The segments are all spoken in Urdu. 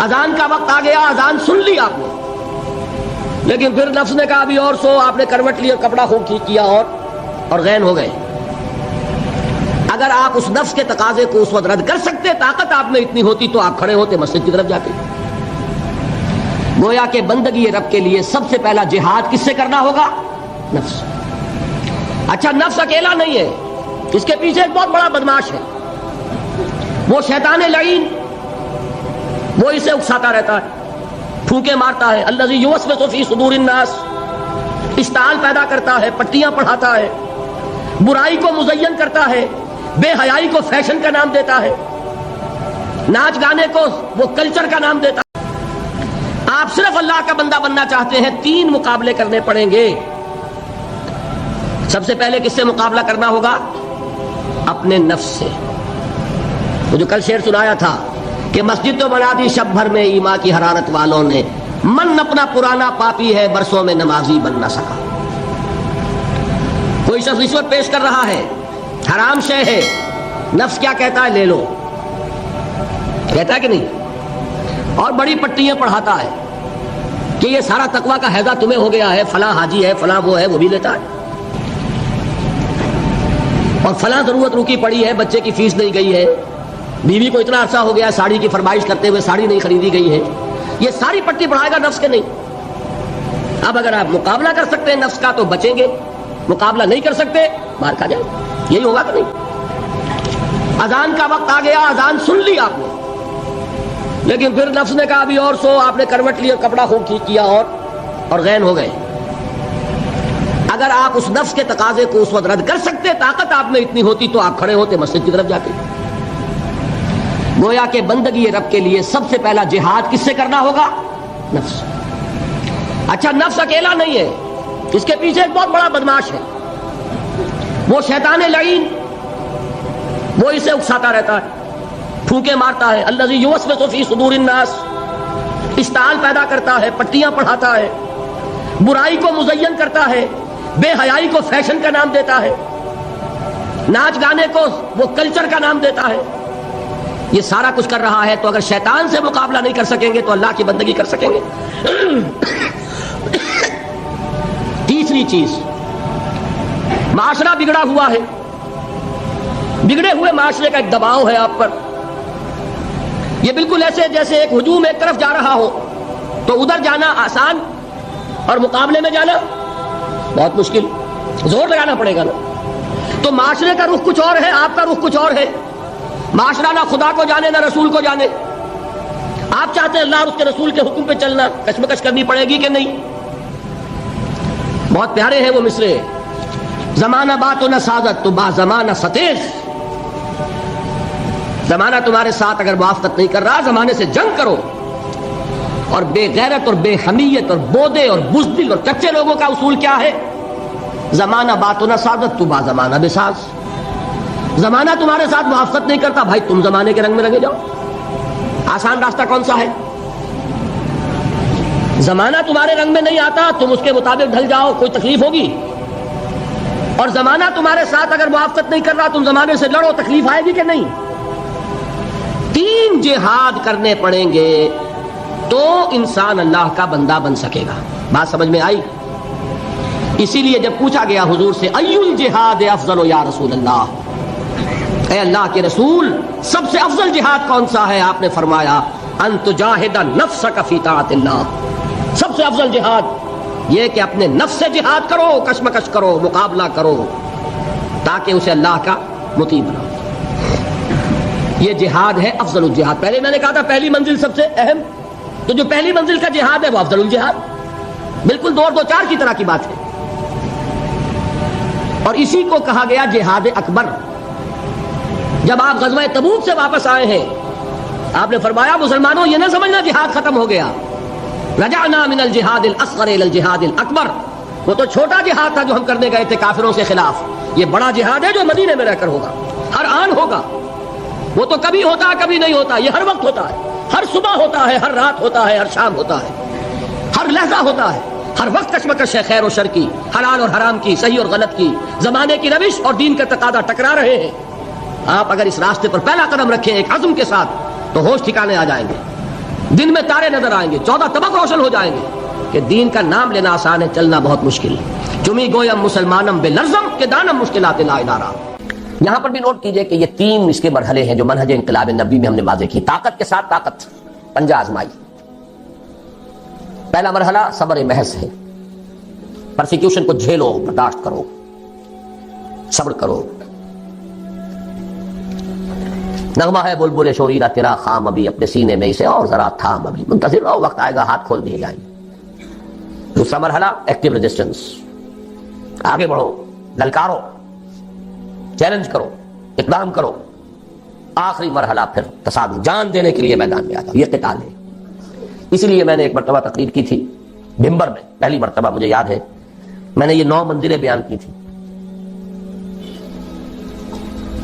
اذان کا وقت آ گیا، اذان سن لی آپ نے، لیکن پھر نفس نے کہا ابھی اور سو، آپ نے کروٹ لی اور کپڑا خوب ٹھیک کیا اور غین ہو گئے۔ اگر آپ اس نفس کے تقاضے کو اس وقت رد کر سکتے، طاقت آپ میں اتنی ہوتی تو آپ کھڑے ہوتے مسجد کی طرف جاتے۔ گویا کہ بندگی رب کے لیے سب سے پہلا جہاد کس سے کرنا ہوگا؟ نفس۔ اچھا، نفس اکیلا نہیں ہے، اس کے پیچھے ایک بہت بڑا بدماش ہے، وہ شیطان لعین، وہ اسے اکساتا رہتا ہے، پھونکے مارتا ہے، الذی یوسوس فی صدور الناس، اشتعال پیدا کرتا ہے، پٹیاں پڑھاتا ہے، برائی کو مزین کرتا ہے، بے حیائی کو فیشن کا نام دیتا ہے، ناچ گانے کو وہ کلچر کا نام دیتا ہے۔ آپ صرف اللہ کا بندہ بننا چاہتے ہیں، 3 مقابلے کرنے پڑیں گے۔ سب سے پہلے کس سے مقابلہ کرنا ہوگا؟ اپنے نفس سے۔ وہ جو کل شعر سنایا تھا کہ مسجد تو بنا دی شب بھر میں ایمان کی حرارت والوں نے، من اپنا پرانا پاپی ہے برسوں میں نمازی بن نہ سکا۔ کوئی شخص رشوت پیش کر رہا ہے، حرام شے ہے، نفس کیا کہتا ہے؟ لے لو، کہتا ہے کہ نہیں؟ اور بڑی پٹیاں پڑھاتا ہے کہ یہ سارا تقویٰ کا حیضہ تمہیں ہو گیا ہے، فلاں حاجی ہے، فلاں وہ ہے، وہ بھی لیتا ہے، اور فلاں ضرورت رکی پڑی ہے، بچے کی فیس نہیں گئی ہے، بیوی کو اتنا عرصہ ہو گیا ساڑی کی فرمائش کرتے ہوئے ساڑی نہیں خریدی گئی ہے، یہ ساری پٹی پڑھائے گا نفس کے نہیں۔ اب اگر آپ مقابلہ کر سکتے ہیں نفس کا تو بچیں گے، مقابلہ نہیں کر سکتے باہر کھا جائیں، یہی ہوگا کہ نہیں؟ اذان کا وقت آ گیا، اذان سن لی آپ نے، لیکن پھر نفس نے کہا ابھی اور سو، آپ نے کروٹ لی اور کپڑا خوب ٹھیک کیا اور غین ہو گئے۔ اگر آپ اس نفس کے تقاضے کو اس وقت رد کر سکتے، طاقت آپ میں اتنی ہوتی تو آپ کھڑے ہوتے مسجد کی طرف جاتے۔ گویا کہ بندگی رب کے لیے سب سے پہلا جہاد کس سے کرنا ہوگا؟ نفس۔ اچھا، نفس اکیلا نہیں ہے، اس کے پیچھے ایک بہت بڑا بدماش ہے، وہ شیطان لعین، وہ اسے اکساتا رہتا ہے، پھونکے مارتا ہے، الذی یوسوس فی صدور الناس، اشتعال پیدا کرتا ہے، پٹیاں پڑھاتا ہے، برائی کو مزین کرتا ہے، بے حیائی کو فیشن کا نام دیتا ہے، ناچ گانے کو وہ کلچر کا نام دیتا ہے، یہ سارا کچھ کر رہا ہے۔ تو اگر شیطان سے مقابلہ نہیں کر سکیں گے تو اللہ کی بندگی کر سکیں گے؟ تیسری چیز، معاشرہ بگڑا ہوا ہے، بگڑے ہوئے معاشرے کا ایک دباؤ ہے آپ پر، یہ بالکل ایسے جیسے ایک ہجوم ایک طرف جا رہا ہو تو ادھر جانا آسان اور مقابلے میں جانا بہت مشکل، زور لگانا پڑے گا نا۔ تو معاشرے کا رخ کچھ اور ہے، آپ کا رخ کچھ اور ہے، معاشرہ نہ خدا کو جانے نہ رسول کو جانے، آپ چاہتے ہیں اللہ اور اس کے رسول کے حکم پہ چلنا، کشمکش کرنی پڑے گی کہ نہیں؟ بہت پیارے ہیں وہ مصرے، زمانہ بات و نہ سعادت تو با زمانہ ستیز، زمانہ تمہارے ساتھ اگر موافقت نہیں کر رہا، زمانے سے جنگ کرو۔ اور بے غیرت اور بے حمیت اور بودے اور بزدل اور کچے لوگوں کا اصول کیا ہے؟ زمانہ بات و نہ سعادت تو با زمانہ بساز، زمانہ تمہارے ساتھ موافقت نہیں کرتا، بھائی تم زمانے کے رنگ میں رنگے جاؤ۔ آسان راستہ کون سا ہے؟ زمانہ تمہارے رنگ میں نہیں آتا، تم اس کے مطابق ڈھل جاؤ، کوئی تکلیف ہوگی؟ اور زمانہ تمہارے ساتھ اگر موافقت نہیں کر رہا، تم زمانے سے لڑو، تکلیف آئے گی کہ نہیں؟ 3 جہاد کرنے پڑیں گے تو انسان اللہ کا بندہ بن سکے گا۔ بات سمجھ میں آئی؟ اسی لیے جب پوچھا گیا حضور سے ای الجہاد افضل یا رسول اللہ، اے اللہ کے رسول سب سے افضل جہاد کون سا ہے؟ آپ نے فرمایا ان تجاہد نفسک فی طاعت اللہ، سب سے افضل جہاد یہ کہ اپنے نفس سے جہاد کرو، کشمکش کرو، مقابلہ کرو، تاکہ اسے اللہ کا مطیع بناؤ۔ یہ جہاد ہے افضل الجہاد۔ پہلے میں نے کہا تھا پہلی منزل سب سے اہم، تو جو پہلی منزل کا جہاد ہے وہ افضل الجہاد، بالکل 2 اور 2 4 کی طرح کی بات ہے۔ اور اسی کو کہا گیا جہاد اکبر۔ جب آپ غزوہ تبوک سے واپس آئے ہیں، آپ نے فرمایا مسلمانوں یہ نہ سمجھنا جہاد ختم ہو گیا، رجعنا من الجہاد الاصغر الى الجہاد الاکبر، وہ تو چھوٹا جہاد تھا جو ہم کرنے گئے تھے کافروں سے خلاف، یہ بڑا جہاد ہے جو مدینے میں رہ کر ہوگا، ہر آن ہوگا، وہ تو کبھی ہوتا ہے کبھی نہیں ہوتا، یہ ہر وقت ہوتا ہے، ہر صبح ہوتا ہے، ہر رات ہوتا ہے، ہر شام ہوتا ہے، ہر لحظہ ہوتا ہے، ہر وقت کشمکش ہے خیر و شر کی، حلال اور حرام کی، صحیح اور غلط کی، زمانے کی روش اور دین کا تقاضا ٹکرا رہے ہیں۔ آپ اگر اس راستے پر پہلا قدم رکھیں ایک عزم کے ساتھ تو ہوش ٹھکانے آ جائیں گے۔ دن میں تارے نظر آئیں گے، 14 طبق روشن ہو جائیں گے کہ دین کا نام لینا آسان ہے، چلنا بہت مشکل ہے۔ چمی گویم مسلمانم بے لرزم کے دانم مشکلات لا ادارہ۔ یہاں پر بھی نوٹ کیجئے کہ یہ 3 اس کے مرحلے ہیں جو منہج انقلاب نبی میں ہم نے واضح کی۔ طاقت کے ساتھ طاقت، پنجہ آزمائی۔ پہلا مرحلہ صبر محض ہے، پرسیکیوشن کو جھیلو، برداشت کرو، صبر کرو۔ نغمہ ہے بلبل شوریرہ تیرا خام ابھی، اپنے سینے میں اسے اور ذرا تھام ابھی، منتظر رہو، وقت آئے گا ہاتھ کھول دیے جائیں گے۔ دوسرا مرحلہ ایکٹیو ریزسٹنس، آگے بڑھو، للکارو، چیلنج کرو، اقدام کرو۔ آخری مرحلہ پھر تصادم، جان دینے کے لیے میدان میں آ جاؤ، یہ قتال ہے۔ اسی لیے میں نے ایک مرتبہ تقریر کی تھی منبر میں، پہلی مرتبہ مجھے یاد ہے، میں نے یہ 9 منزلیں بیان کی تھی۔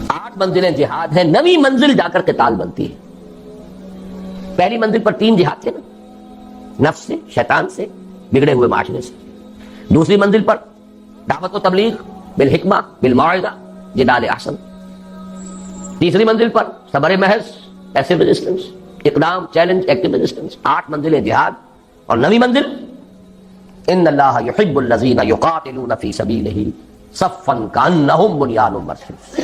8 منزلیں جہاد ہیں، 9ویں منزل جا کر قتال بنتی ہے۔ پہلی منزل پر 3 جہاد تھے نا، نفس سے، شیطان سے، بگڑے ہوئے معاشرے سے۔ دوسری منزل پر دعوت و تبلیغ بالحکمہ بالموعظہ جدال احسن۔ تیسری منزل پر صبر محض، ایسے ریزسٹنس، اقدام، چیلنج، ایکٹیو ریزسٹنس۔ 8 منزلیں جہاد، اور 9ویں منزل ان اللہ یحب الذین یقاتلون فی سبیلہ صفا کانہم بنیان مرصوص۔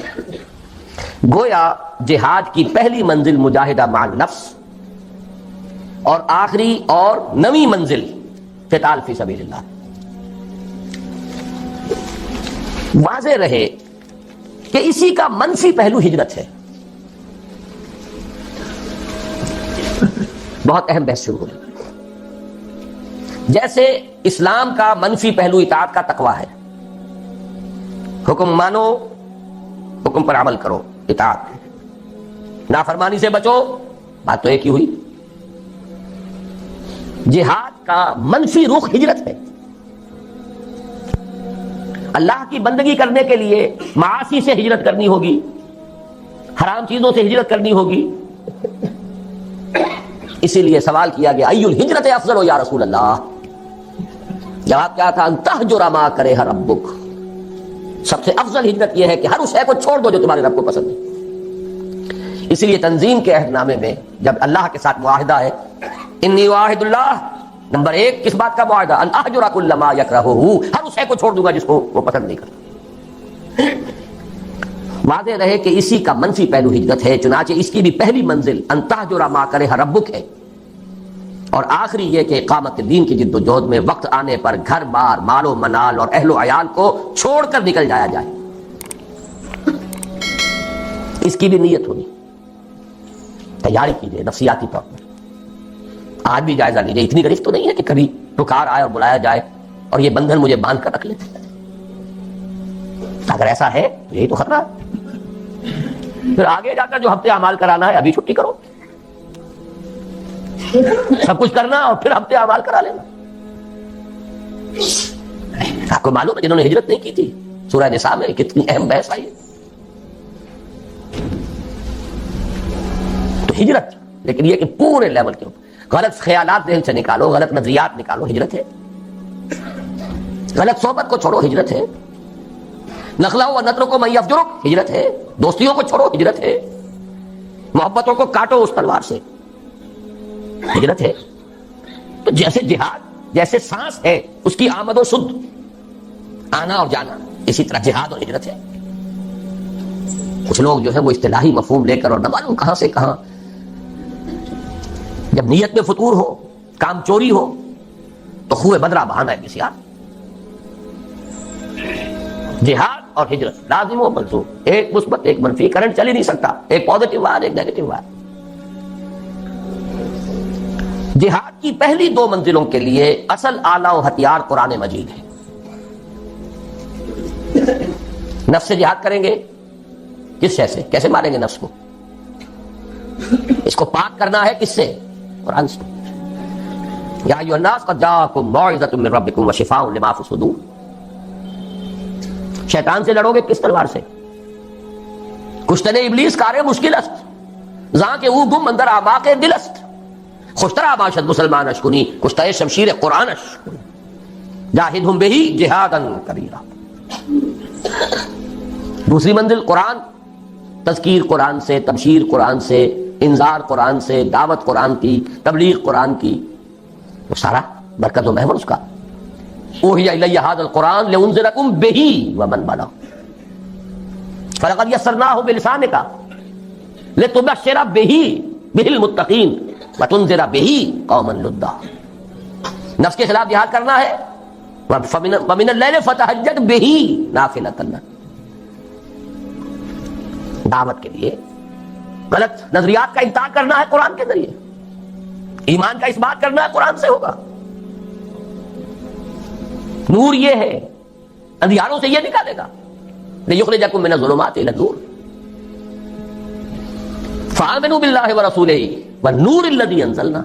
گویا جہاد کی پہلی منزل مجاہدہ مع النفس، اور آخری اور 9ویں منزل قتال فی سبیل اللہ۔ واضح رہے کہ اسی کا منفی پہلو ہجرت ہے۔ بہت اہم بحث شروع ہوئی۔ جیسے اسلام کا منفی پہلو اطاعت کا تقویٰ ہے، حکم مانو، حکم پر عمل کرو، اطاعت، نافرمانی سے بچو، بات تو ایک ہی ہوئی۔ جہاد کا منفی رخ ہجرت ہے۔ اللہ کی بندگی کرنے کے لیے معاصی سے ہجرت کرنی ہوگی، حرام چیزوں سے ہجرت کرنی ہوگی۔ اسی لیے سوال کیا گیا ای الہجرت افضل یا رسول اللہ؟ جواب کیا تھا؟ ان تہجر ما کرے ربک، سب سے افضل ہجرت یہ ہے کہ ہر اس شے کو چھوڑ دو جو تمہارے رب کو پسند ہے۔ اسی لیے تنظیم کے عہد نامے میں جب اللہ کے ساتھ معاہدہ ہے، انی واحد اللہ، نمبر 1 کس بات کا معاہدہ؟ ان احجر کل ما یکرہہ، ہر اس شے کو چھوڑ دوں گا جس کو وہ پسند نہیں کرتا۔ واضح رہے کہ اسی کا منفی پہلو ہجرت ہے، چنانچہ اس کی بھی پہلی منزل ان تہجر ما کرہ ربک ہے، اور آخری یہ کہ اقامت دین کی جد و جہد میں وقت آنے پر گھر بار، مال و منال اور اہل و عیال کو چھوڑ کر نکل جایا جائے۔ اس کی بھی نیت ہونی، تیاری کیجیے نفسیاتی طور پر۔ آج بھی جائزہ لیجیے، اتنی گرفت تو نہیں ہے کہ کبھی پکار آئے اور بلایا جائے اور یہ بندھن مجھے باندھ کر رکھ لیتے۔ اگر ایسا ہے تو یہی تو خطرہ ہے۔ پھر آگے جا کر جو ہفتے اعمال کرانا ہے ابھی چھٹی کرو، سب کچھ کرنا اور پھر ہفتے اعمال کرا لینا۔ آپ کو معلوم ہے جنہوں نے ہجرت نہیں کی تھی، سورہ نساء میں کتنی اہم بحث آئی۔ تو ہجرت، لیکن یہ کہ پورے لیول کے اوپر غلط خیالات ذہن سے نکالو، غلط نظریات نکالو، ہجرت ہے۔ غلط صحبت کو چھوڑو، ہجرت ہے۔ نخلا و نطر کو من یفجرک، ہجرت ہے۔ دوستیوں کو چھوڑو، ہجرت ہے۔ محبتوں کو کاٹو اس تلوار سے، ہجرت ہے۔ تو جیسے جہاد، جیسے سانس ہے اس کی آمد و شد، آنا اور جانا، اسی طرح جہاد اور ہجرت ہے۔ کچھ لوگ جو ہے وہ اصطلاحی مفہوم لے کر اور نہ معلوم کہاں سے کہاں، جب نیت میں فتور ہو، کام چوری ہو تو خوہ بدرہ بہانا ہے کسی آپ۔ جہاد اور ہجرت لازم و ملزوم، ایک مثبت ایک منفی، کرنٹ چل ہی نہیں سکتا، ایک پازیٹیو وائر ایک نیگیٹو وائر۔ جہاد کی پہلی 2 منزلوں کے لیے اصل آلہ و ہتھیار قرآن مجید ہے۔ نفس سے جہاد کریں گے، کس شے سے؟ کیسے ماریں گے نفس کو؟ اس کو پاک کرنا ہے کس سے؟ قرآن سے۔ یا ایھا الناس قد جاءکم موعظۃ من ربکم وشفاء لما فی الصدور۔ شیطان سے لڑو گے کس تلوار سے؟ کشتن ابلیس کار مشکل است، زاں کہ او گم اندر آماق دل است، خوشترا باشد مسلمان اشکنی، کشتہ شمشیر قرآن اشکنی، جاہدہم بہی جہادا کبیرا۔ دوسری منزل قرآن، تذکیر قرآن سے، تبشیر قرآن سے، انذار قرآن سے، دعوت قرآن کی، تبلیغ قرآن کی، وہ سارا برکت و محور اس کا. اوحی الی ھذا القرآن لانذرکم بہ ومن بلغ فلقد یسرناہ بلسانک لتبشر بہ المتقین وتنذر بہ قوما لدا. نفس کے خلاف جہاد کرنا ہے، ومن اللیل فتہجد بہ نافلۃ لک. دعوت کے لیے غلط نظریات کا انکار کرنا ہے قرآن کے ذریعے، ایمان کا اس بات کرنا ہے قرآن سے ہوگا. نور یہ ہے، اندھیاروں سے یہ نکالے گا. لِيُخْرِجَكُم مِّنَ الظُّلُمَاتِ إِلَى النُّورِ فَآمِنُوا بِاللَّهِ وَرَسُولِهِ وَالنُّورِ الَّذِي أَنزَلْنَا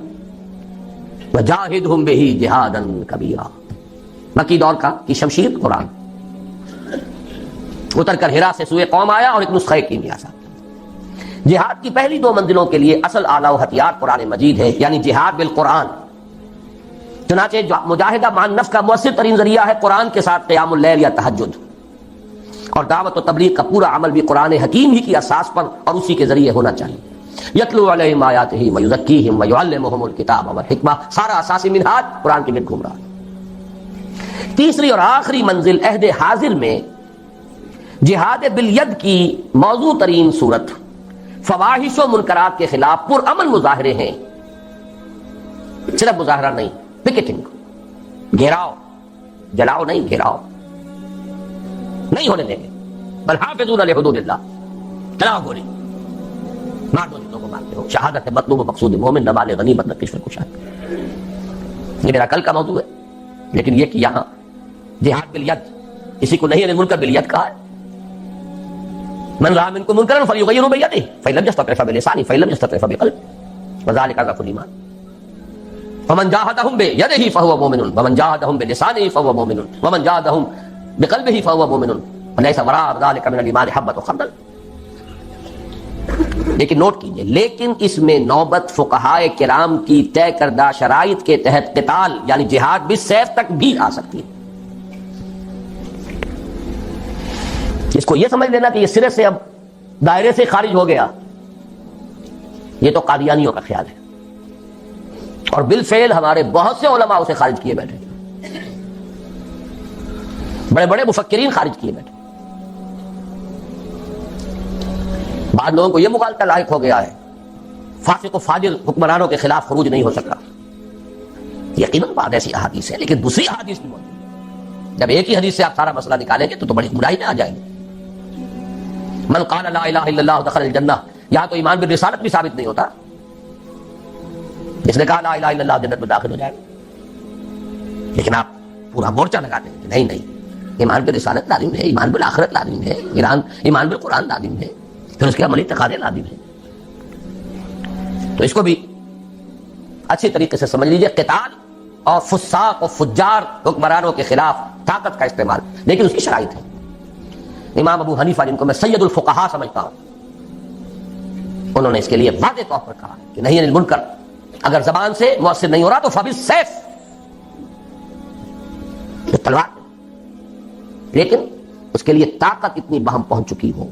وَجَاهِدْهُمْ بِهِ جِهَادًا كَبِيرًا. مکی دور کی شمشیر قرآن اتر کر ہرا سے سوئے قوم آیا اور ایک نسخہ کیمیا سا. جہاد کی پہلی دو منزلوں کے لیے اصل آلہ و ہتھیار قرآن مجید ہے، یعنی جہاد بالقرآن. چنانچہ مجاہدہ مع النفس کا مؤثر ترین ذریعہ ہے قرآن کے ساتھ قیام اللیل یا تہجد، اور دعوت و تبلیغ کا پورا عمل بھی قرآن حکیم ہی کی اساس پر اور اسی کے ذریعے ہونا چاہیے. یتلو علیہم آیاتہ ویزکیہم ویعلمہم الکتاب والحکمہ، سارا اساسی منہاج قرآن کے گرد گھوم رہا ہے. تیسری اور آخری منزل عہد حاضر میں جہاد بالید کی موضوع ترین صورت فواحش و منکرات کے خلاف پرامن مظاہرے ہیں. صرف مظاہرہ نہیں، پکیٹنگ، گھیراؤ، جلاؤ نہیں، گھیراؤ نہیں ہونے دیں گے. بل حافظون لحدود اللہ، چلاؤ گولی، مار دو جتنوں کو مارتے ہو. شہادت ہے مطلوب و مقصود مومن، نوال غنیمت نہ کشف کشاد. یہ میرا کل کا موضوع ہے، لیکن یہ کہ یہاں جہاد بالید، اسی کو نہیں منکر بالید کہا ہے. من رأى منكم منكرا فليغيره بيده فإن لم يستطع فبلسانه فإن لم يستطع فبقلبه وذلك أضعف الإيمان. ومن جاهدهم بيده فهو مؤمن ومن جاهدهم بلسانه فهو مؤمن ومن جاهدهم بقلبه فهو مؤمن وليس وراء ذلك من الإيمان حبة خردل. لیکن نوٹ کیجئے، لیکن اس میں نوبت فقہائے کرام کی طے کردہ شرائط کے تحت قتال یعنی جہاد بالسیف تک بھی آ سکتی ہے. اس کو یہ سمجھ لینا کہ یہ سرے سے اب دائرے سے خارج ہو گیا، یہ تو قادیانیوں کا خیال ہے، اور بالفعل ہمارے بہت سے علماء اسے خارج کیے بیٹھے، بڑے بڑے مفکرین خارج کیے بیٹھے. بعض لوگوں کو یہ مغالطہ لاحق ہو گیا ہے فاسق و فاجر حکمرانوں کے خلاف خروج نہیں ہو سکتا. یقیناً بعض ایسی احادیث ہے، لیکن دوسری احادیث بھی موجود ہے. جب ایک ہی حدیث سے آپ سارا مسئلہ نکالیں گے تو بڑی گمراہی میں آ جائیں گے. من قال لا الہ الا اللہ دخل الجنہ، یہاں تو ایمان بالرسالت بھی ثابت نہیں ہوتا. جس نے کہا لا الہ الا اللہ جنت میں داخل ہو جائے گا، لیکن آپ پورا مورچہ لگاتے ہیں کہ نہیں نہیں، ایمان بالرسالت لازم ہے، ایمان بالآخرت لازم ہے، ایمان بالقرآن لازم ہے، پھر اس کے عملی تقاضے لازم ہیں. تو اس کو بھی اچھی طریقے سے سمجھ لیجئے. قتال اور فساق و فجار حکمرانوں کے خلاف طاقت کا استعمال، لیکن اس کی شرائط ہے. امام ابو حنیفہ جن کو میں سید الفقہاء سمجھتا ہوں، انہوں نے اس کے لیے واضح طور پر کہا کہ نہیں المنکر اگر زبان سے مؤثر نہیں ہو رہا تو فبالسیف، تلوار، لیکن اس کے لیے طاقت اتنی بہم پہنچ چکی ہو.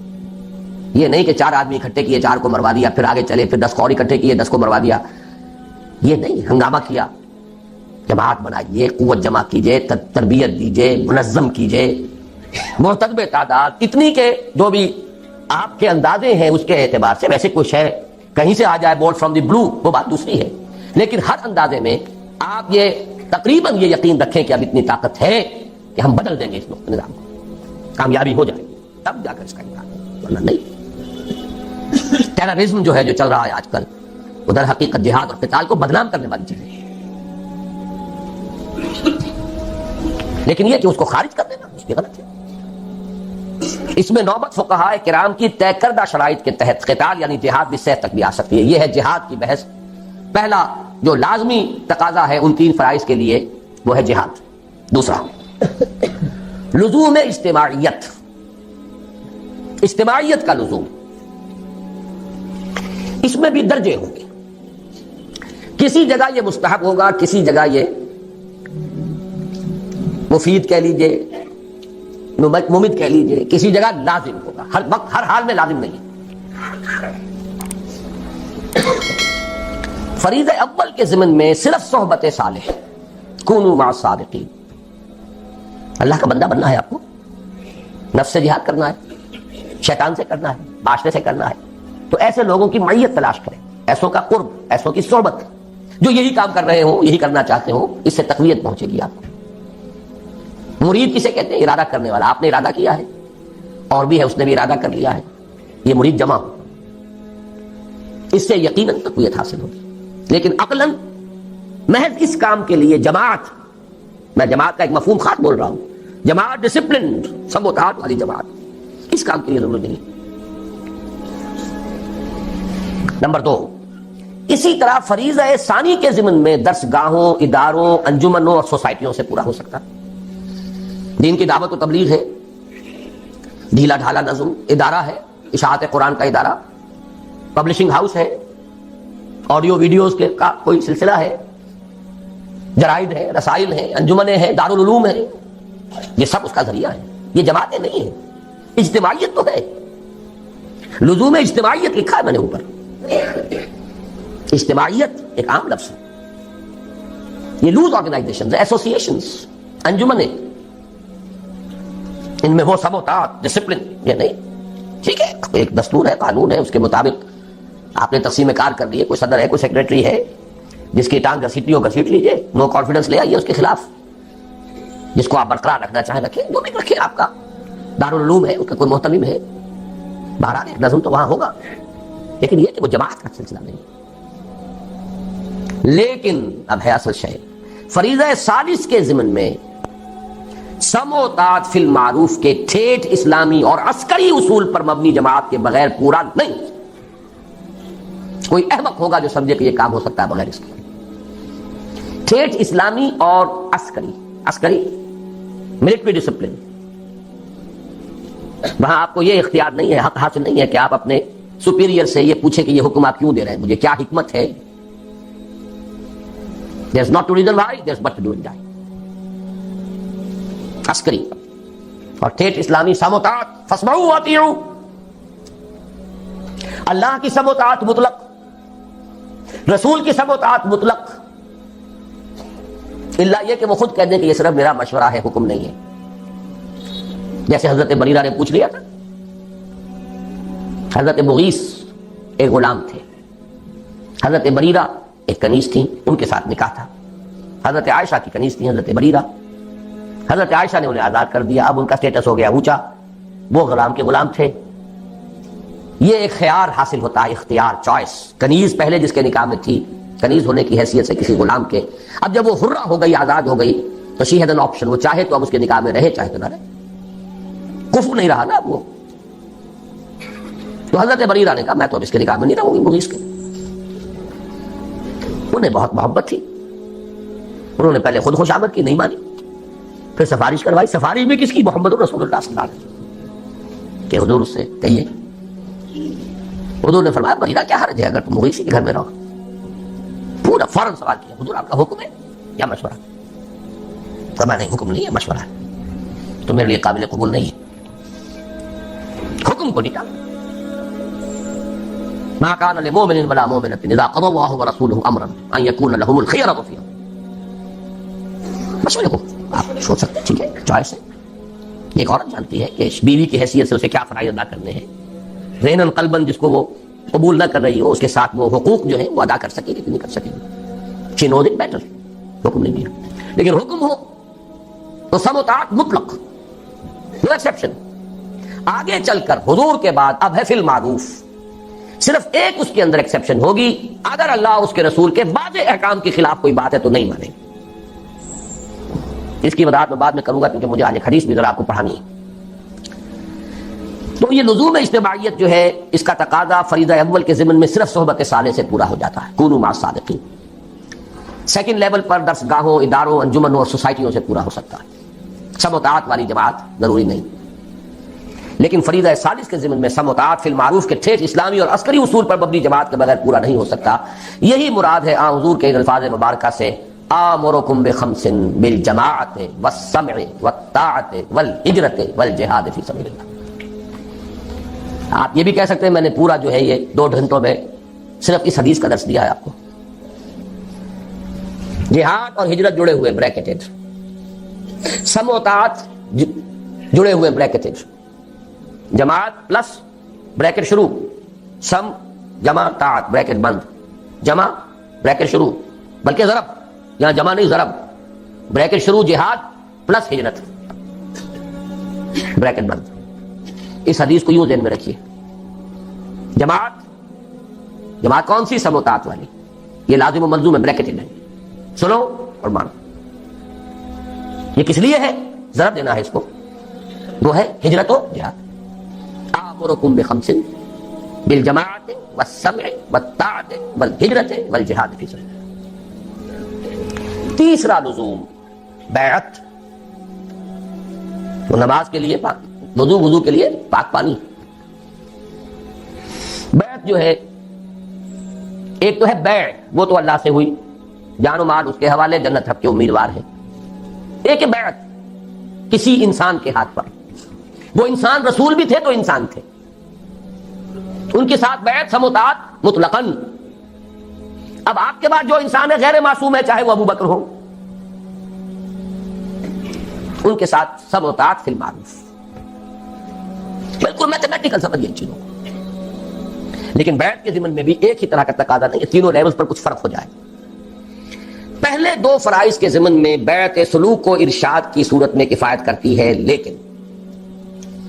یہ نہیں کہ 4 آدمی اکٹھے کیے 4 کو مروا دیا، پھر آگے چلے، پھر 10 کو اور اکٹھے کیے 10 کو مروا دیا. یہ نہیں، ہنگامہ کیا، جماعت بنائیے، قوت جمع کیجئے، تربیت دیجئے، منظم کیجئے، مرتبہ تعداد اتنی کہ جو بھی آپ کے اندازے ہیں اس کے اعتبار سے، ویسے کچھ ہے کہیں سے آ جائے بورڈ فرام دی بلو، وہ بات دوسری ہے، لیکن ہر اندازے میں آپ یہ تقریباً یہ یقین رکھیں کہ اب اتنی طاقت ہے کہ ہم بدل دیں گے اس نظام کو، کامیابی ہو جائے تب جا کر اس کا امکان ہے، ورنہ نہیں. ٹیررزم جو ہے جو چل رہا ہے آج کل، ادھر حقیقت جہاد اور قتال کو بدنام کرنے والی چیز ہے، لیکن یہ کہ اس کو خارج کر دینا اس کی غلط ہے. اس میں نوبت فقہاء کرام کی طے کردہ شرائط کے تحت قتال یعنی جہاد بالسیف تک بھی آ سکتی ہے. یہ ہے جہاد کی بحث. پہلا جو لازمی تقاضا ہے ان 3 فرائض کے لیے وہ ہے جہاد. دوسرا لزوم اجتماعیت، اجتماعیت کا لزوم. اس میں بھی درجے ہوں گے، کسی جگہ یہ مستحب ہوگا، کسی جگہ یہ مفید کہہ لیجئے، ممد کہہ لیجئے، کسی جگہ لازم ہوگا. ہر وقت ہر حال میں لازم نہیں. فریضہ اول کے ضمن میں صرف صحبت صالح، کونوا مع الصادقین. اللہ کا بندہ بننا ہے آپ کو، نفس سے جہاد کرنا ہے، شیطان سے کرنا ہے، معاشرے سے کرنا ہے، تو ایسے لوگوں کی معیت تلاش کریں، ایسوں کا قرب، ایسوں کی صحبت جو یہی کام کر رہے ہوں، یہی کرنا چاہتے ہوں. اس سے تقویت پہنچے گی آپ کو. مرید کسے کہتے ہیں؟ ارادہ کرنے والا. آپ نے ارادہ کیا ہے، اور بھی ہے اس نے بھی ارادہ کر لیا ہے، یہ مرید جمع ہو. اس سے یقیناً تقویت حاصل ہوگی. لیکن عقلاً محض اس کام کے لیے جماعت، میں جماعت کا ایک مفہوم خاص بول رہا ہوں، جماعت ڈسپلنڈ، سب و طاعت والی جماعت، اس کام کے لیے ضرورت نہیں. نمبر 2، اسی طرح فریضہ ثانی کے ضمن میں درس گاہوں، اداروں، انجمنوں اور سوسائٹیوں سے پورا ہو سکتا. دین کی دعوت و تبلیغ ہے، ڈھیلا ڈھالا نظم ادارہ ہے، اشاعت قرآن کا ادارہ، پبلشنگ ہاؤس ہے، آڈیو ویڈیوز کا کوئی سلسلہ ہے، جرائد ہے، رسائل ہیں، انجمنیں ہیں، دارالعلوم ہے. یہ سب اس کا ذریعہ ہے. یہ جماعتیں نہیں ہیں. اجتماعیت تو ہے، لزوم اجتماعیت لکھا ہے میں نے اوپر. اجتماعیت ایک عام لفظ ہے. یہ لوز آرگنائزیشنز، ایسوسیشنز، انجمنیں، ان میں وہ سب و طاعت، ڈسپلن یہ نہیں. ٹھیک ہے، ایک دستور ہے، قانون ہے، اس کے مطابق آپ نے تقسیم کار کر لی ہے. کوئی صدر ہے، کوئی سیکریٹری ہے، جس کی ٹانگ گھسیٹنی ہو گھسیٹ لیجئے، نو کانفیڈنس لے آئیے اس کے خلاف. جس کو آپ برقرار رکھنا چاہیں رکھیں، جو بھی رکھیں. آپ کا دارالعلوم ہے، اس کا کوئی محتمم ہے، بہرحال ایک نظم تو وہاں ہوگا. لیکن یہ کہ وہ جماعت کا سلسلہ نہیں. لیکن اب ہے اصل شے، فریضہ ثالث کے ضمن میں سم و طاعت فی المعروف کے ٹھیٹھ اسلامی اور عسکری اصول پر مبنی جماعت کے بغیر پورا نہیں. کوئی احمق ہوگا جو سمجھے کہ یہ کام ہو سکتا ہے بغیر اس کے. ٹھیٹھ اسلامی اور عسکری ملٹری ڈسپلن، وہاں آپ کو یہ اختیار نہیں ہے، حق حاصل نہیں ہے کہ آپ اپنے سپیریئر سے یہ پوچھیں کہ یہ حکم آپ کیوں دے رہے ہیں، مجھے کیا حکمت ہے. there's not to reason why, there's but to do it die. عسکری اور ٹھیٹھ اسلامی سم و طاعت، فاسمعوا واطیعوا. اللہ کی سم و طاعت مطلق، رسول کی سم و طاعت مطلق، اللہ یہ کہ وہ خود کہہ دیں کہ یہ صرف میرا مشورہ ہے، حکم نہیں ہے. جیسے حضرت بریرہ نے پوچھ لیا تھا. حضرت مغیث ایک غلام تھے، حضرت بریرہ ایک کنیز تھی، ان کے ساتھ نکاح تھا. حضرت عائشہ کی کنیز تھی حضرت بریرہ. حضرت عائشہ نے انہیں آزاد کر دیا، اب ان کا سٹیٹس ہو گیا اونچا، وہ غلام کے غلام تھے. یہ ایک خیار حاصل ہوتا ہے، اختیار، چوائس. کنیز پہلے جس کے نکاح میں تھی، کنیز ہونے کی حیثیت سے کسی غلام کے، اب جب وہ حرہ ہو گئی، آزاد ہو گئی، تو شی ہیڈ این آپشن. وہ چاہے تو اب اس کے نکاح میں رہے، چاہے تو نہ رہے. کفر نہیں رہا نا اب وہ. تو حضرت بریرہ نے کہا میں تو اب اس کے نکاح میں نہیں رہوں گی مغیث کے. انہیں بہت محبت تھی، انہوں نے پہلے خود خوش آمد کی، نہیں مانی، پھر سفارش کروائی. سفارش بھی کس کی؟ محمد رسول اللہ صلی اللہ علیہ وسلم کہ حضور سے کہیے. حضور نے فرمایا بریرہ کیا حرج ہے اگر تم مغیث کے گھر میں رہو. پورا فوراً سوال کیا، حضور آپ کا حکم ہے یا مشورہ؟ فرمایا نہیں، حکم نہیں ہے، مشورہ ہے. تو میرے لیے قابل قبول نہیں ہے. حکم کو نہیں ٹالا. ما كان لمؤمن ولا مؤمنة اذا قضى الله ورسوله امرا ان يكون لهم الخيرة فيه. مشورے کو آپ سوچ سکتے ہیں، ٹھیک ہے، چوائس ہے. ایک عورت جانتی ہے کہ بیوی کی حیثیت سے اسے کیا فرائض ادا کرنے ہیں. ذہناً قلباً جس کو وہ قبول نہ کر رہی ہو، اس کے ساتھ وہ حقوق جو ہیں وہ ادا کر سکے گی کہ نہیں کر سکے گی. شی نوز اٹ بیٹر. حکم نہیں دیا. لیکن حکم ہو تو سم و طاعت مطلق، نو ایکسیپشن. آگے چل کر حضور کے بعد اب ہے فی المعروف. صرف ایک اس کے اندر ایکسیپشن ہوگی، اگر اللہ اس کے رسول کے بعض احکام کے خلاف کوئی بات ہے تو نہیں مانے. اس کی وضاحت میں بعد میں کروں گا کیونکہ مجھے آج ایک حدیث بھی ذرا آپ کو پڑھانی ہے. تو یہ لزوم اجتماعیت جو ہے، اس کا تقاضا فریضہ اول کے ضمن میں صرف صحبت صالح سے پورا ہو جاتا ہے، کونوا مع الصادقین. سیکنڈ لیول پر درس گاہوں، اداروں، انجمنوں اور سوسائٹیوں سے پورا ہو سکتا ہے. سم و طاعت والی جماعت ضروری نہیں. لیکن فریضہ ثالث کے ضمن میں سم و طاعت فی المعروف کے ٹھیٹھ اسلامی اور عسکری اصول پر مبنی جماعت کے بغیر پورا نہیں ہو سکتا. یہی مراد ہے حضور کے ان الفاظ مبارکہ سے، آمرکم بخمس بالجماعت والسمع والطاعت والہجرت والجہاد فی سبیل اللہ. آپ یہ بھی کہہ سکتے ہیں میں نے پورا جو ہے یہ 2 گھنٹوں میں صرف اس حدیث کا درس دیا ہے آپ کو. جہاد اور ہجرت جڑے ہوئے بریکٹڈ، سم و طاعت جڑے ہوئے بریکٹڈ، جماعت پلس بریکٹ شروع، سم جمع طاعت بریکٹ بند، جمع بریکٹ شروع، بلکہ ضرب، یہاں جمع نہیں ضرب، بریکٹ شروع جہاد پلس ہجرت بریکٹ بند۔ اس حدیث کو یوں ذہن میں رکھیے، جماعت کون سی؟ سم و طاعت والی، یہ لازم و ملزوم ہے، بریکٹ ہے، سنو اور مانو۔ یہ کس لیے ہے؟ ضرب دینا ہے اس کو، وہ ہے ہجرت و جہاد۔ آمرکم بخمس بالجماعت والسمع والطاعت والہجرت والجہاد فی سبیل اللہ۔ تیسرا لزوم بیعت، تو نماز کے لیے وضو کے لیے پاک پانی۔ بیعت جو ہے، ایک تو ہے بیع، وہ تو اللہ سے ہوئی، جان و مال اس کے حوالے، جنت حق کے امیدوار ہے۔ ایک ہے بیعت کسی انسان کے ہاتھ پر، وہ انسان رسول بھی تھے تو انسان تھے، ان کے ساتھ بیعت سم و طاعت مطلقاً۔ اب آپ کے بعد جو انسان ہے غیر معصوم ہے، چاہے وہ ابو بکر ہو، ان کے ساتھ سم و طاعت فی المعروف، بالکل میتھمیٹیکل سمجھیے ان چیزوں کو۔ لیکن بیعت کے ضمن میں بھی ایک ہی طرح کا تقاضا نہیں، تینوں لیولز پر کچھ فرق ہو جائے۔ پہلے دو فرائض کے ضمن میں بیعت سلوک و ارشاد کی صورت میں کفایت کرتی ہے، لیکن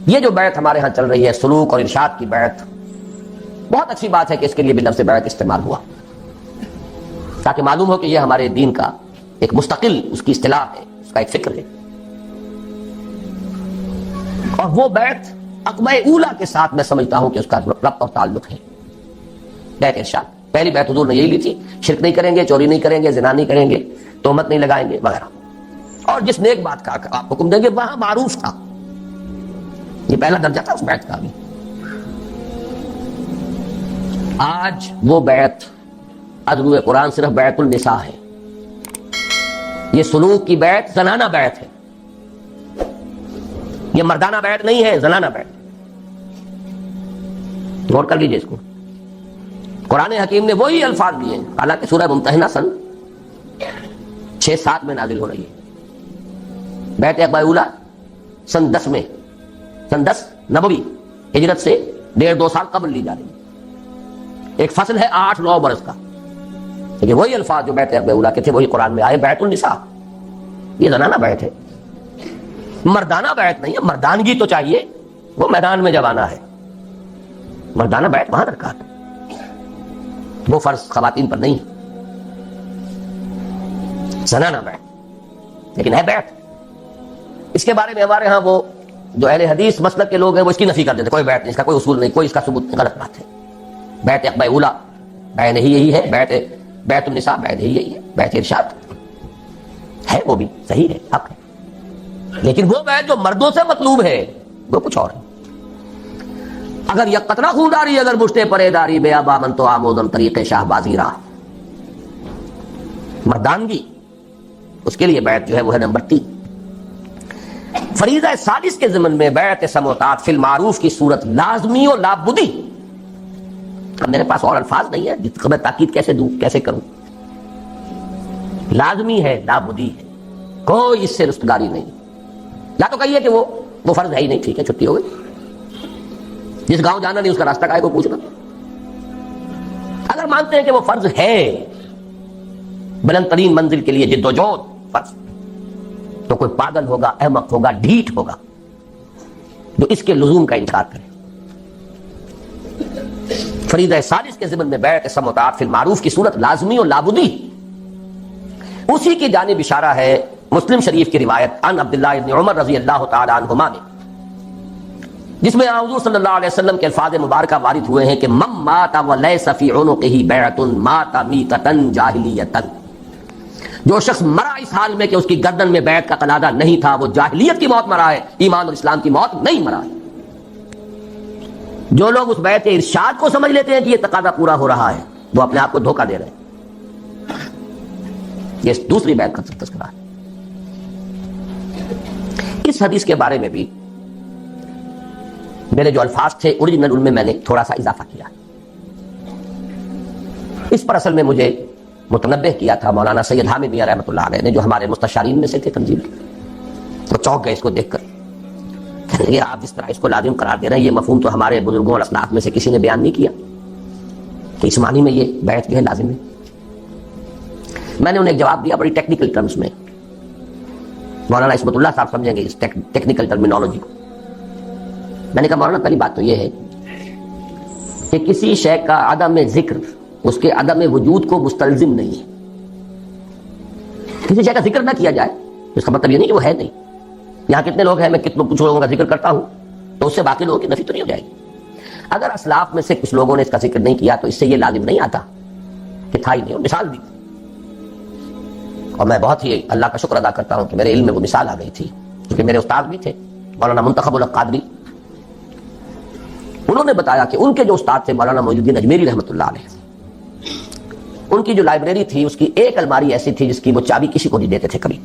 یہ جو بیعت ہمارے ہاں چل رہی ہے، سلوک اور ارشاد کی بیعت، بہت اچھی بات ہے کہ اس کے لیے بھی لفظ بیعت استعمال ہوا، تاکہ معلوم ہو کہ یہ ہمارے دین کا ایک مستقل اس کی اصطلاح ہے، اس کا ایک فکر ہے۔ اور وہ بیعت عقبہ اولا کے ساتھ میں سمجھتا ہوں کہ اس کا ربط اور تعلق ہے۔ بیعت ارشاد، پہلی بیعت حضور نے یہی لی تھی، شرک نہیں کریں گے، چوری نہیں کریں گے، زنا نہیں کریں گے، تہمت نہیں لگائیں گے وغیرہ، اور جس نیک بات کا آپ حکم دیں گے وہاں معروف تھا، یہ پہلا درجہ تھا اس بیعت کا بھی۔ آج وہ بیعت عدل قرآن صرف بیعت النساء ہے، یہ سلوک کی بیعت زنانہ بیعت ہے، یہ مردانہ بیعت نہیں ہے، زنانہ بیعت۔ غور کر لیجیے اس کو، قرآن حکیم نے وہی الفاظ دیے ہیں، حالانکہ سورہ ممتحنہ سن 6-7 میں نازل ہو رہی ہے، بیعت عقبہ اولا سن 10 میں، سن 10 نبوی، ہجرت سے 1.5-2 سال قبل لی جا رہی ہے، ایک فصل ہے 8-9 برس کا، لیکن وہی الفاظ جو بیعت عقبہ اولا کے تھے وہی قرآن میں آئے، بیعت النساء، یہ زنانہ بیعت ہے، مردانہ بیعت نہیں ہے۔ مردانگی تو چاہیے، وہ میدان میں جب آنا ہے، مردانہ بیعت وہاں درکار ہے، وہ فرض خواتین پر نہیں، زنانہ بیعت لیکن ہے بیعت۔ اس کے بارے میں ہمارے ہاں وہ جو اہل حدیث مسلک کے لوگ ہیں وہ اس کی نفی کر دیتے، کوئی بیعت نہیں، اس کا کوئی اصول نہیں، کوئی اس کا ثبوت نہیں، غلط بات ہے۔ بیعت عقبہ اولا بیعت یہی ہے، بیعت النساء بیعت یہی ہے، بیعت ارشاد ہے، وہ بھی صحیح ہے، حق ہے، لیکن وہ بیعت جو مردوں سے مطلوب ہے وہ کچھ اور ہے۔ اگر یک قطرہ خونداری، اگر مشتے پرے داری، بے ابا من تو آمودم طریق شاہ بازی راہ، مردانگی اس کے لیے بیعت جو ہے وہ ہے نمبر 3۔ فریضہ سادس کے ضمن میں بیعت سم و طاعت فی المعروف کی صورت لازمی و لابدی۔ اب میرے پاس اور الفاظ نہیں ہے جس کو میں تاکید کیسے دوں، کیسے کروں، لازمی ہے، لابدی ہے، کوئی اس سے رستگاری نہیں۔ یا تو کہیے کہ وہ فرض ہے ہی نہیں، ٹھیک ہے، چھٹی ہو گئی، جس گاؤں جانا نہیں اس کا راستہ کائے کو پوچھنا۔ اگر مانتے ہیں کہ وہ فرض ہے، بلند ترین منزل کے لیے جد و جہد فرض، تو کوئی پاگل ہوگا، احمق ہوگا، ڈھیٹ ہوگا جو اس کے لزوم کا انکار کرے۔ فریضہ سادس کے ضمن میں بیعت سم و طاعت فی المعروف کی صورت لازمی و لابدی، اسی کی جانب اشارہ ہے مسلم شریف کی روایت عن عبداللہ ابن عمر رضی اللہ تعالی عنہما میں، جس میں حضور صلی اللہ علیہ وسلم کے الفاظ مبارکہ وارد ہوئے ہیں کہ من مات ولیس فی عنقہ بیعۃ مات میتۃ جاہلیۃ، جو شخص مرا اس حال میں کہ اس کی گردن میں بیعت کا قلادہ نہیں تھا، وہ جاہلیت کی موت مرا ہے، ایمان اور اسلام کی موت نہیں مرا ہے۔ جو لوگ اس بیعت ارشاد کو سمجھ لیتے ہیں کہ یہ تقاضا پورا ہو رہا ہے، وہ اپنے آپ کو دھوکہ دے رہے ہیں، یہ دوسری بیعت کا تذکرہ ہے۔ اس حدیث کے بارے میں بھی میرے جو الفاظ تھے اوریجنل ان میں نے تھوڑا سا اضافہ کیا، اس پر اصل میں مجھے متنبہ کیا تھا مولانا سید حامد میاں رحمۃ اللہ علیہ نے، جو ہمارے مستشارین میں سے تھے تنظیم کے. وہ چونک گئے اس کو دیکھ کر. یہ آپ جس طرح اس کو لازم قرار دے رہے ہیں، یہ مفہوم تو ہمارے بزرگوں اور اسلاف میں سے کسی نے بیان نہیں کیا کہ اس معنی میں یہ بیعت جو ہے لازم ہے. میں نے انہیں ایک جواب دیا بڑی ٹیکنیکل ٹرمز میں. مولانا عصمت اللہ صاحب سمجھیں گے اس ٹیکنیکل ٹرمینالوجی کو. میں نے کہا مولانا پہلی بات تو یہ ہے کہ کسی شے کا عدم ذکر اس کے عدم وجود کو مستلزم نہیں ہے. کسی شے کا ذکر نہ کیا جائے اس کا مطلب یہ نہیں کہ وہ ہے نہیں. یہاں کتنے لوگ ہیں، میں کچھ لوگوں کا ذکر کرتا ہوں تو اس سے باقی لوگوں کی نفی تو نہیں ہو جائے گی. اگر اسلاف میں سے کچھ لوگوں نے اس کا ذکر نہیں کیا تو اس سے یہ لازم نہیں آتا کہ تھا ہی نہیں. اور مثال دی، اور میں بہت ہی اللہ کا شکر ادا کرتا ہوں کہ میرے علم میں وہ مثال آ گئی تھی، کیونکہ میرے استاد بھی تھے مولانا منتخب الحق قادری. انہوں نے بتایا کہ ان کے جو استاد تھے مولانا معین الدین اجمیری رحمۃ اللہ علیہ، ان کی جو لائبریری تھی اس کی ایک الماری ایسی تھی جس کی وہ چابی کسی کو نہیں دیتے تھے کبھی.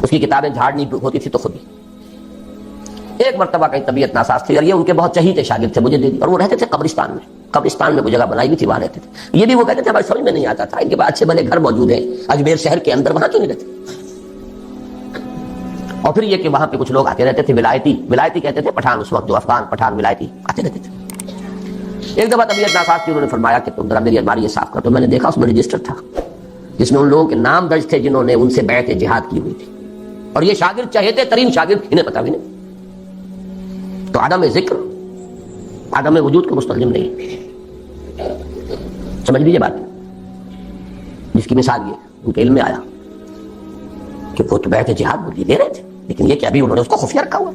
اس کی کتابیں جھاڑنی ہوتی تھی تو خود ہی. ایک مرتبہ کہیں طبیعت ناساز تھی اور یہ ان کے بہت چہیتے شاگرد تھے، مجھے دے دی. اور وہ رہتے تھے قبرستان میں. قبرستان میں وہ جگہ بنائی بھی تھی، وہاں رہتے تھے. یہ بھی وہ کہتے تھے ہماری سمجھ میں نہیں آتا تھا ان کے بعد اچھے بھلے گھر موجود ہیں اجمیر شہر کے اندر، وہاں کیوں نہیں رہتے. اور پھر یہ کہ وہاں پہ کچھ لوگ آتے رہتے تھے ولایتی کہتے تھے پٹھان، اس وقت جو افغان پٹھان ولایتی آتے رہتے تھے. ایک دفعہ طبیعت ناساز تھی، انہوں نے فرمایا کہ تم ذرا میری الماری یہ صاف کر. تو میں نے دیکھا اس میں رجسٹر تھا جس میں ان لوگوں کے نام درج تھے جنہوں نے ان سے بیعت جہاد کی ہوئی تھی. اور یہ شاگرد چہیتے ترین شاگرد، انہیں پتا بھی نہیں. تو عدم ذکر عدم وجود کو مستلزم نہیں. سمجھ لیجیے بات، جس کی مثال یہ ان کے علم میں آیا کہ وہ تو بیعت جہاد دے رہے تھے، لیکن یہ کہ ابھی انہوں نے اس کو خفیہ رکھا ہوا.